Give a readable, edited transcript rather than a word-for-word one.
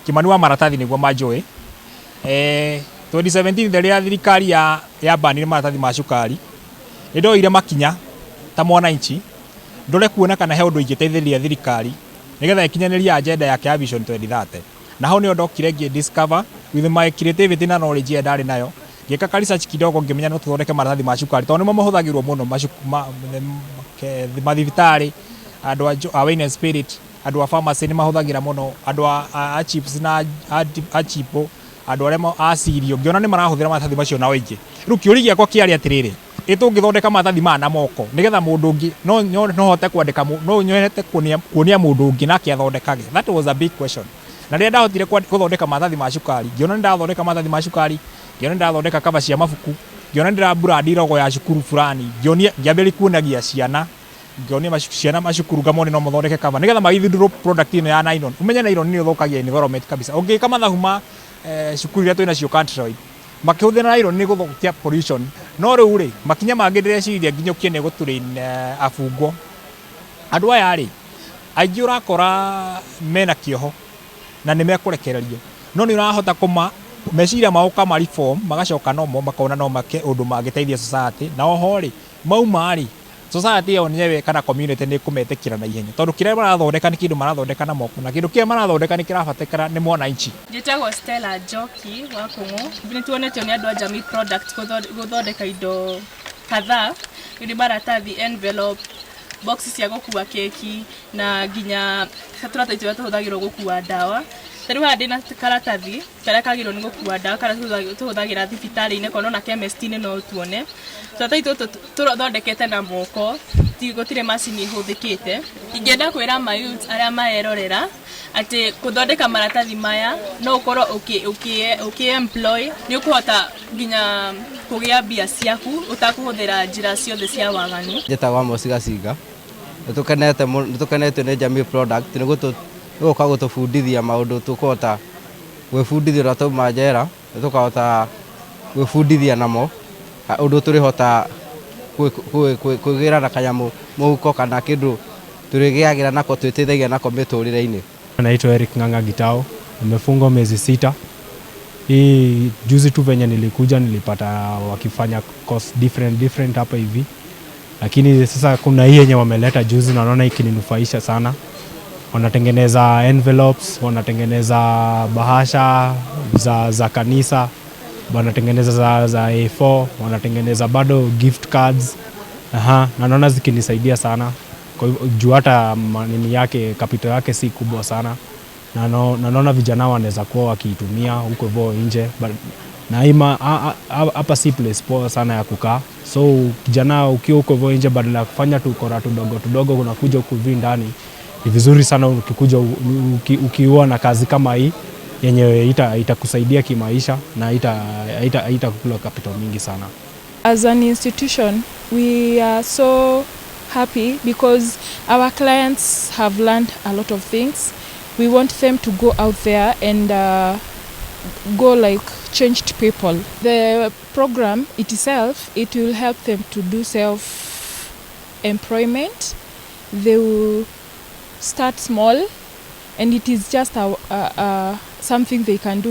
Kimani wa maratathi niguo manjui 2017 rĩrĩa thirikari ya banire maratathi ma cukari nĩndoire makinya ta mwananchi ndore kuona kana he ũndũ ingĩteithĩrĩria thirikari nĩgetha ikinyanĩria agenda yake ya Vision 2030 na ho nĩyo ndokire discover with my creativity na knowledge ndarĩ nayo ngĩka research kidogo ngĩmenya no tũthondeke maratathi ma cukari tondũ nĩmo mahũthagĩrwo mũno mathibitarĩ andũ a wine and spirit andũ a pharmacy nĩ mahũthagĩra mũno andũ a chips na a chipo andũ arĩa a cereal ngĩona nĩ marahũthĩra maratathi macio na ũingĩ rĩu kĩũria gĩakwa kĩarĩ atĩrĩrĩ tũngĩthondeka maratathi maya na moko nĩgetha mũndũ ũngĩ no hote kwandĩka no nyoete kuonia mũndũ ũngĩ nake athondekage. That was a big question. Na rĩrĩa ndahotire gũthondeka maratathi ma cukari ngĩona nĩ ndathondeka maratathi ma cukari ngĩona nĩ ndathondeka cover cia mabuku ngĩona nĩ ndĩrabrandi logo ya cukuru fulani ngĩambĩrĩria kuonagia ciana ngĩonia ciana macukuru ngamone no mathondeke cover nĩgetha magĩthundũrwo product ĩno ya nylon. Umenye nylon nĩ ũthũkagia environment kabisa. Ũngĩka mathabu ma cukuru iria twĩna cio country makĩhũthĩra nylon nĩ gũthũkia pollution. No rĩu rĩ makinya mangĩ ndĩreciria nginyũkie nĩ gũtũrĩ abungo. Andũ aya rĩ aingĩ ũrakora mena kĩoho na nĩ mekũrekererio no nĩ ũrahota meciria mao kama reform magacoka nomo makona no make ũndũ mangĩteithia society na oho rĩ mauma rĩ society yo nyewe kana community nĩ kũmetĩkĩra na ihenya tondũ kĩrĩa marathondeka nĩ kĩndũ marathondeka na moko na kĩndũ kĩrĩa marathondeka nĩ kĩrabatarĩkana nĩ mwananchi. Njĩtagwo Stella Njoki wa Kũng'ũ. Nĩ tuonetwo nĩ andũ a Jamii Product gũthondeka indo kadhaa nĩ maratathi envelope boxes cia gũkua keki na nginya tũratathi tũrĩa tũhũthagĩrwo gũkua ndawa. Tarĩu haha ndĩna karatathi karĩa kagĩrĩirwo nĩ gũkua ndawa karĩa tũhũthagĩra thibitarĩ-inĩ kana ona chemist-inĩ no tuone. Tũratathi tũtũ tũthondekete na moko gũtirĩ macini ĩhũthĩkĩte. Ingĩenda kwĩra mayouth arĩa marerorera atĩ gũthondeka maratathi maya no ũkorwo ũkĩ-employ nĩ ũkũhota nginya kũgĩa mbia ciaku ũtakũhũthĩra njĩra ciothe cia waganu. Njĩtagwo Amos Gaciga nĩtũkenetio nĩ Jamii Product nĩgũka gũtũbundithia maũndũ tũkũhota gwĩbundithia ũrĩa twauma njera tũkahota gwĩbundithia namo ũndũ tũrĩhota kwĩgĩra na kanyamũ mũhuko kana kĩndũ tũrĩgĩagĩra nako twĩteithagia nako mĩtũrĩre-inĩ. Naitwa Eric Ng'ang'a Gitao, nimefungwa miezi 6. Hii juzi tu venye nilikuja nilipata wakifanya course different hapa hivi. Lakini sasa kuna hii yenye wameleta juzi na naona ikininufaisha sana. Wanatengeneza envelopes, wanatengeneza bahasha za kanisa, wanatengeneza za A4, wanatengeneza bado gift cards. Na naona zikinisaidia sana. Kwa juu hata manini yake capital yake si kubwa sana. Na naona vijana wanaweza kuwa wakiitumia huko hivyo nje. Na hapa si place poa sana ya kukaa. So kijana ukiwa huko hivyo nje badala ya kufanya tukora tudogo unakuja huku ndani. Ni vizuri sana ukikuja ukiwa na kazi kama hii yenye itakusaidia kimaisha na itakula capital mingi sana. As an institution, we are so happy because our clients have learned a lot of things. We want them to go out there and go like changed people. The program itself, it will help them to do self-employment. They will start small and it is just something they can do